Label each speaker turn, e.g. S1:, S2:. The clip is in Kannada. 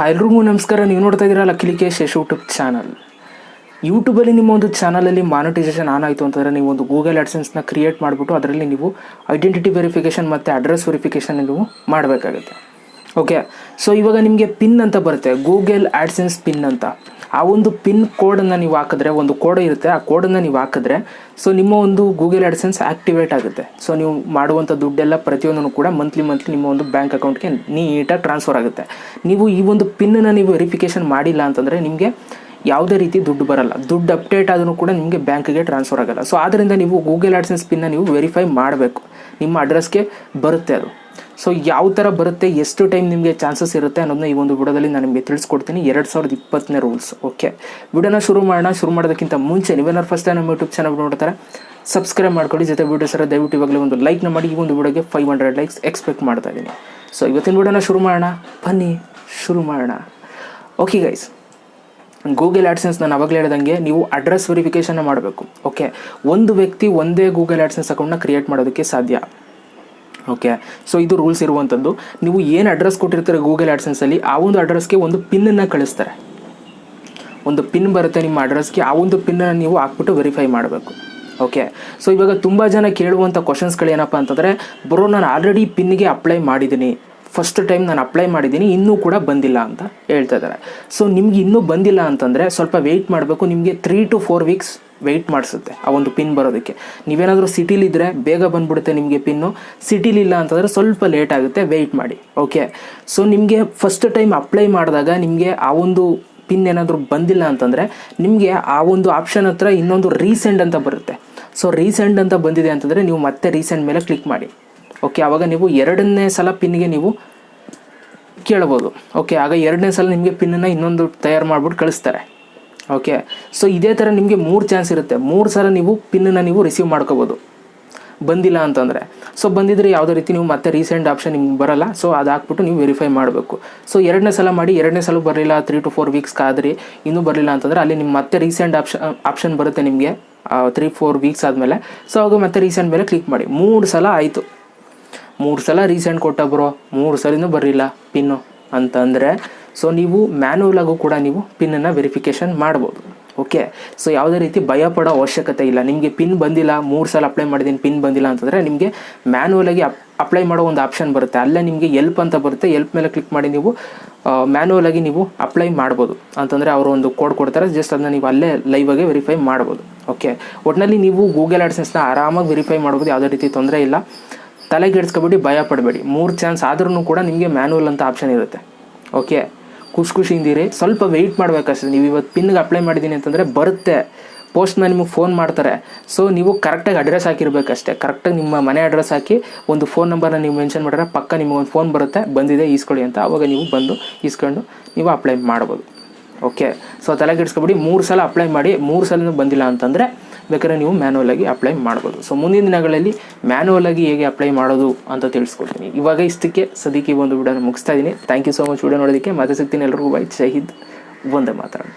S1: ಎಲ್ರಿಗೂ ನಮಸ್ಕಾರ. ನೀವು ನೋಡ್ತಾ ಇದ್ದೀರಾ ಲಕ್ಕೇಶ್ ಯೂಟ್ಯೂಬ್ ಚಾನಲ್. ಯೂಟ್ಯೂಬಲ್ಲಿ ನಿಮ್ಮ ಒಂದು ಚಾನಲಲ್ಲಿ ಮಾನಿಟೈಸೇಷನ್ ಆನ್ ಆಯಿತು ಅಂತಂದರೆ ನೀವು ಒಂದು ಗೂಗಲ್ ಆಡ್ಸೆನ್ಸ್ನ ಕ್ರಿಯೇಟ್ ಮಾಡಿಬಿಟ್ಟು ಅದರಲ್ಲಿ ನೀವು ಐಡೆಂಟಿಟಿ ವೆರಿಫಿಕೇಷನ್ ಮತ್ತು ಅಡ್ರೆಸ್ ವೆರಿಫಿಕೇಷನ್ ನೀವು ಮಾಡಬೇಕಾಗುತ್ತೆ. ಓಕೆ, ಸೊ ಇವಾಗ ನಿಮಗೆ ಪಿನ್ ಅಂತ ಬರುತ್ತೆ, ಗೂಗಲ್ ಆಡ್ಸೆನ್ಸ್ ಪಿನ್ ಅಂತ. ಆ ಒಂದು ಪಿನ್ ಕೋಡನ್ನು ನೀವು ಹಾಕಿದ್ರೆ, ಒಂದು ಕೋಡ್ ಇರುತ್ತೆ, ಆ ಕೋಡನ್ನು ನೀವು ಹಾಕಿದ್ರೆ ಸೊ ನಿಮ್ಮ ಒಂದು ಗೂಗಲ್ ಆಡ್ಸೆನ್ಸ್ ಆ್ಯಕ್ಟಿವೇಟ್ ಆಗುತ್ತೆ. ಸೊ ನೀವು ಮಾಡುವಂಥ ದುಡ್ಡೆಲ್ಲ ಪ್ರತಿಯೊಂದನ್ನು ಕೂಡ ಮಂತ್ಲಿ ನಿಮ್ಮ ಒಂದು ಬ್ಯಾಂಕ್ ಅಕೌಂಟ್ಗೆ ನೀಟಾಗಿ ಟ್ರಾನ್ಸ್ಫರ್ ಆಗುತ್ತೆ. ನೀವು ಈ ಒಂದು ಪಿನ್ನನ್ನು ನೀವು ವೆರಿಫಿಕೇಷನ್ ಮಾಡಿಲ್ಲ ಅಂತಂದರೆ ನಿಮಗೆ ಯಾವುದೇ ರೀತಿ ದುಡ್ಡು ಬರಲ್ಲ. ದುಡ್ಡು ಅಪ್ಡೇಟ್ ಆದರೂ ಕೂಡ ನಿಮಗೆ ಬ್ಯಾಂಕಿಗೆ ಟ್ರಾನ್ಸ್ಫರ್ ಆಗಲ್ಲ. ಸೊ ಆದ್ದರಿಂದ ನೀವು ಗೂಗಲ್ ಆಡ್ಸೆನ್ಸ್ ಪಿನ್ನ ನೀವು ವೆರಿಫೈ ಮಾಡಬೇಕು, ನಿಮ್ಮ ಅಡ್ರೆಸ್ಗೆ ಬರುತ್ತೆ ಅದು. ಸೊ ಯಾವ ಥರ ಬರುತ್ತೆ, ಎಷ್ಟು ಟೈಮ್ ನಿಮಗೆ ಚಾನ್ಸಸ್ ಇರುತ್ತೆ ಅನ್ನೋದನ್ನ ಈ ಒಂದು ವಿಡಿಯೋದಲ್ಲಿ ನಾನು ನಿಮಗೆ ತಿಳಿಸ್ಕೊಡ್ತೀನಿ. 2020 ರೂಲ್ಸ್. ಓಕೆ, ವಿಡಿಯೋನ ಶುರು ಮಾಡೋದಕ್ಕಿಂತ ಮುಂಚೆ ನೀವೇನಾದ್ರು ಫಸ್ಟ್ ಟೈಮ್ ನಮ್ಮ ಯೂಟ್ಯೂಬ್ ಚಾನಲ್ ನೋಡ್ತಾರೆ ಸಬ್ಸ್ಕ್ರೈಬ್ ಮಾಡ್ಕೊಳ್ಳಿ. ಜೊತೆ ವಿಡಿಯೋ ಸರ ದಯವಿಟ್ಟು ಇವಾಗಲೇ ಒಂದು ಲೈಕ್ನ ಮಾಡಿ. ಈ ಒಂದು ವಿಡಿಯೋಗೆ 500 ಲೈಕ್ಸ್ ಎಕ್ಸ್ಪೆಕ್ಟ್ ಮಾಡ್ತಾ ಇದ್ದೀನಿ. ಸೊ ಇವತ್ತಿನ ವಿಡಿಯೋನ ಬನ್ನಿ ಶುರು ಮಾಡೋಣ. ಓಕೆ ಗೈಸ್, ಗೂಗಲ್ ಆಡ್ಸೆನ್ಸ್ ನಾನು ಅವಾಗಲೇ ಹೇಳ್ದಂಗೆ ನೀವು ಅಡ್ರೆಸ್ ವೆರಿಫಿಕೇಷನ್ನ ಮಾಡಬೇಕು. ಓಕೆ, ಒಂದು ವ್ಯಕ್ತಿ ಒಂದೇ ಗೂಗಲ್ ಆಡ್ಸೆನ್ಸ್ ಅಕೌಂಟ್ನ ಕ್ರಿಯೇಟ್ ಮಾಡೋದಕ್ಕೆ ಸಾಧ್ಯ. ಓಕೆ, ಸೊ ಇದು ರೂಲ್ಸ್ ಇರುವಂಥದ್ದು. ನೀವು ಏನು ಅಡ್ರೆಸ್ ಕೊಟ್ಟಿರ್ತಾರೆ ಗೂಗಲ್ ಆಡ್ಸೆನ್ಸಲ್ಲಿ, ಆ ಒಂದು ಅಡ್ರೆಸ್ಗೆ ಒಂದು ಪಿನ್ನನ್ನು ಕಳಿಸ್ತಾರೆ. ಒಂದು ಪಿನ್ ಬರುತ್ತೆ ನಿಮ್ಮ ಅಡ್ರೆಸ್ಗೆ, ಆ ಒಂದು ಪಿನ್ನನ್ನು ನೀವು ಹಾಕ್ಬಿಟ್ಟು ವೆರಿಫೈ ಮಾಡಬೇಕು. ಓಕೆ, ಸೊ ಇವಾಗ ತುಂಬ ಜನ ಕೇಳುವಂಥ ಕ್ವಶನ್ಸ್ಗಳು ಏನಪ್ಪ ಅಂತಂದರೆ, ಬ್ರೋ ನಾನು ಆಲ್ರೆಡಿ ಪಿನ್ಗೆ ಅಪ್ಲೈ ಮಾಡಿದ್ದೀನಿ, ಫಸ್ಟ್ ಟೈಮ್ ನಾನು ಅಪ್ಲೈ ಮಾಡಿದ್ದೀನಿ, ಇನ್ನೂ ಕೂಡ ಬಂದಿಲ್ಲ ಅಂತ ಹೇಳ್ತಾ ಇದ್ದಾರೆ. ಸೊ ನಿಮ್ಗೆ ಇನ್ನೂ ಬಂದಿಲ್ಲ ಅಂತಂದರೆ ಸ್ವಲ್ಪ ವೆಯ್ಟ್ ಮಾಡಬೇಕು. ನಿಮಗೆ 3 to 4 ವೀಕ್ಸ್ ವೆಯ್ಟ್ ಮಾಡಿಸುತ್ತೆ ಆ ಒಂದು ಪಿನ್ ಬರೋದಕ್ಕೆ. ನೀವೇನಾದರೂ ಸಿಟಿಲಿದ್ದರೆ ಬೇಗ ಬಂದುಬಿಡುತ್ತೆ ನಿಮಗೆ ಪಿನ್ನು, ಸಿಟಿಲಿಲ್ಲ ಅಂತಂದರೆ ಸ್ವಲ್ಪ ಲೇಟ್ ಆಗುತ್ತೆ, ವೆಯ್ಟ್ ಮಾಡಿ. ಓಕೆ, ಸೊ ನಿಮಗೆ ಫಸ್ಟ್ ಟೈಮ್ ಅಪ್ಲೈ ಮಾಡಿದಾಗ ನಿಮಗೆ ಆ ಒಂದು ಪಿನ್ ಏನಾದರೂ ಬಂದಿಲ್ಲ ಅಂತಂದರೆ ನಿಮಗೆ ಆ ಒಂದು ಆಪ್ಷನ್ ಹತ್ರ ಇನ್ನೊಂದು ರೀಸೆಂಡ್ ಅಂತ ಬರುತ್ತೆ. ಸೊ ರೀಸೆಂಡ್ ಅಂತ ಬಂದಿದೆ ಅಂತಂದರೆ ನೀವು ಮತ್ತೆ ರೀಸೆಂಡ್ ಮೇಲೆ ಕ್ಲಿಕ್ ಮಾಡಿ. ಓಕೆ, ಆವಾಗ ನೀವು 2ನೇ ಸಲ ಪಿನ್ಗೆ ನೀವು ಕೇಳ್ಬೋದು. ಓಕೆ, ಆಗ 2ನೇ ಸಲ ನಿಮಗೆ ಪಿನ್ನನ್ನು ಇನ್ನೊಂದು ತಯಾರು ಮಾಡಿಬಿಟ್ಟು ಕಳಿಸ್ತಾರೆ. ಓಕೆ, ಸೊ ಇದೇ ಥರ ನಿಮಗೆ 3 ಚಾನ್ಸ್ ಇರುತ್ತೆ. 3 ಸಲ ನೀವು ಪಿನ್ನನ್ನು ನೀವು ರಿಸೀವ್ ಮಾಡ್ಕೋಬೋದು ಬಂದಿಲ್ಲ ಅಂತಂದರೆ. ಸೊ ಬಂದಿದ್ದರೆ ಯಾವುದೇ ರೀತಿ ನೀವು ಮತ್ತೆ ರೀಸೆಂಟ್ ಆಪ್ಷನ್ ನಿಮ್ಗೆ ಬರೋಲ್ಲ. ಸೊ ಅದು ಹಾಕ್ಬಿಟ್ಟು ನೀವು ವೆರಿಫೈ ಮಾಡಬೇಕು. ಸೊ 2ನೇ ಸಲ ಮಾಡಿ, 2ನೇ ಸಲ ಬರಲಿಲ್ಲ, 3 to 4 ವೀಕ್ಸ್ ಕಾದ್ರಿ ಇನ್ನೂ ಬರಲಿಲ್ಲ ಅಂತಂದರೆ ಅಲ್ಲಿ ನಿಮ್ಮ ಮತ್ತೆ ರೀಸೆಂಟ್ ಆಪ್ಷನ್ ಬರುತ್ತೆ ನಿಮಗೆ 3-4 ವೀಕ್ಸ್ ಆದಮೇಲೆ. ಸೊ ಅವಾಗ ಮತ್ತೆ ರೀಸೆಂಟ್ ಮೇಲೆ ಕ್ಲಿಕ್ ಮಾಡಿ. 3 ಸಲ ಆಯಿತು, 3 ಸಲ ರೀಸೆಂಟ್ ಕೊಟ್ಟಬ್ರೋ, 3 ಸಲಿನೂ ಬರಲಿಲ್ಲ ಪಿನ್ನು ಅಂತಂದರೆ ಸೊ ನೀವು ಮ್ಯಾನ್ಯುವಲಾಗೂ ಕೂಡ ನೀವು ಪಿನ್ನನ್ನು ವೆರಿಫಿಕೇಷನ್ ಮಾಡ್ಬೋದು. ಓಕೆ, ಸೊ ಯಾವುದೇ ರೀತಿ ಭಯ ಪಡೋ ಅವಶ್ಯಕತೆ ಇಲ್ಲ. ನಿಮಗೆ ಪಿನ್ ಬಂದಿಲ್ಲ, 3 ಸಲ ಅಪ್ಲೈ ಮಾಡಿದ್ದೀನಿ, ಪಿನ್ ಬಂದಿಲ್ಲ ಅಂತಂದರೆ ನಿಮಗೆ ಮ್ಯಾನ್ಯುವಲಾಗಿ ಅಪ್ಲೈ ಮಾಡೋ ಒಂದು ಆಪ್ಷನ್ ಬರುತ್ತೆ. ಅಲ್ಲೇ ನಿಮಗೆ ಎಲ್ಪ್ ಅಂತ ಬರುತ್ತೆ, ಎಲ್ಪ್ ಮೇಲೆ ಕ್ಲಿಕ್ ಮಾಡಿ ನೀವು ಮ್ಯಾನ್ಯುವಲಾಗಿ ನೀವು ಅಪ್ಲೈ ಮಾಡ್ಬೋದು. ಅಂತಂದರೆ ಅವರು ಒಂದು ಕೋಡ್ ಕೊಡ್ತಾರೆ, ಜಸ್ಟ್ ಅದನ್ನ ನೀವು ಅಲ್ಲೇ ಲೈವಾಗೆ ವೆರಿಫೈ ಮಾಡ್ಬೋದು. ಓಕೆ, ಒಟ್ಟಿನಲ್ಲಿ ನೀವು ಗೂಗಲ್ ಆಡ್ಸೆನ್ಸ್ನ ಆರಾಮಾಗಿ ವೆರಿಫೈ ಮಾಡ್ಬೋದು, ಯಾವುದೇ ರೀತಿ ತೊಂದರೆ ಇಲ್ಲ. ತಲೆಗೆಡ್ಸ್ಕೊಬೇಡಿ, ಭಯ ಪಡಬೇಡಿ. 3 ಚಾನ್ಸ್ ಆದ್ರೂ ಕೂಡ ನಿಮಗೆ ಮ್ಯಾನ್ಯುವಲ್ ಅಂತ ಆಪ್ಷನ್ ಇರುತ್ತೆ. ಓಕೆ, ಖುಷಿಯಿಂದಿರಿ, ಸ್ವಲ್ಪ ವೆಯ್ಟ್ ಮಾಡಬೇಕಷ್ಟೇ. ನೀವು ಇವತ್ತು ಪಿನ್ಗೆ ಅಪ್ಲೈ ಮಾಡಿದ್ದೀನಿ ಅಂತಂದರೆ ಬರುತ್ತೆ, ಪೋಸ್ಟ್ ಮ್ಯಾನ್ ನಿಮಗೆ ಫೋನ್ ಮಾಡ್ತಾರೆ. ಸೊ ನೀವು ಕರೆಕ್ಟಾಗಿ ಅಡ್ರೆಸ್ ಹಾಕಿರಬೇಕಷ್ಟೇ. ಕರೆಕ್ಟಾಗಿ ನಿಮ್ಮ ಮನೆ ಅಡ್ರೆಸ್ ಹಾಕಿ ಒಂದು ಫೋನ್ ನಂಬರ್ನ ನೀವು ಮೆನ್ಷನ್ ಮಾಡಿದ್ರೆ ಪಕ್ಕ ನಿಮಗೊಂದು ಫೋನ್ ಬರುತ್ತೆ, ಬಂದಿದೆ ಈಸ್ಕೊಳ್ಳಿ ಅಂತ. ಆವಾಗ ನೀವು ಬಂದು ಈಸ್ಕೊಂಡು ನೀವು ಅಪ್ಲೈ ಮಾಡ್ಬೋದು. ಓಕೆ, ಸೊ ತಲೆಗೆಡ್ಸ್ಕೊಬೇಡಿ, 3 ಸಲ ಅಪ್ಲೈ ಮಾಡಿ, 3 ಸಲ ಬಂದಿಲ್ಲ ಅಂತಂದರೆ ಬೇಕಾದ್ರೆ ನೀವು ಮ್ಯಾನ್ಯುವಲಾಗಿ ಅಪ್ಲೈ ಮಾಡ್ಬೋದು. ಸೊ ಮುಂದಿನ ದಿನಗಳಲ್ಲಿ ಮ್ಯಾನ್ಯುವಲಾಗಿ ಹೇಗೆ ಅಪ್ಲೈ ಮಾಡೋದು ಅಂತ ತಿಳಿಸ್ಕೊಡ್ತೀನಿ. ಇವಾಗ ಇಷ್ಟಕ್ಕೆ ಸದ್ಯಕ್ಕೆ ಒಂದು ವಿಡಿಯೋನ ಮುಗಿಸ್ತಾ ಇದ್ದೀನಿ. Thank you so much video ನೋಡೋದಕ್ಕೆ. ಮತ್ತೆ ಸಿಗ್ತೀನಿ. ಎಲ್ರಿಗೂ ಬೈ, ಜೈ ಹಿಂದ್, ಒಂದೇ ಮಾತಾಡೋಣ.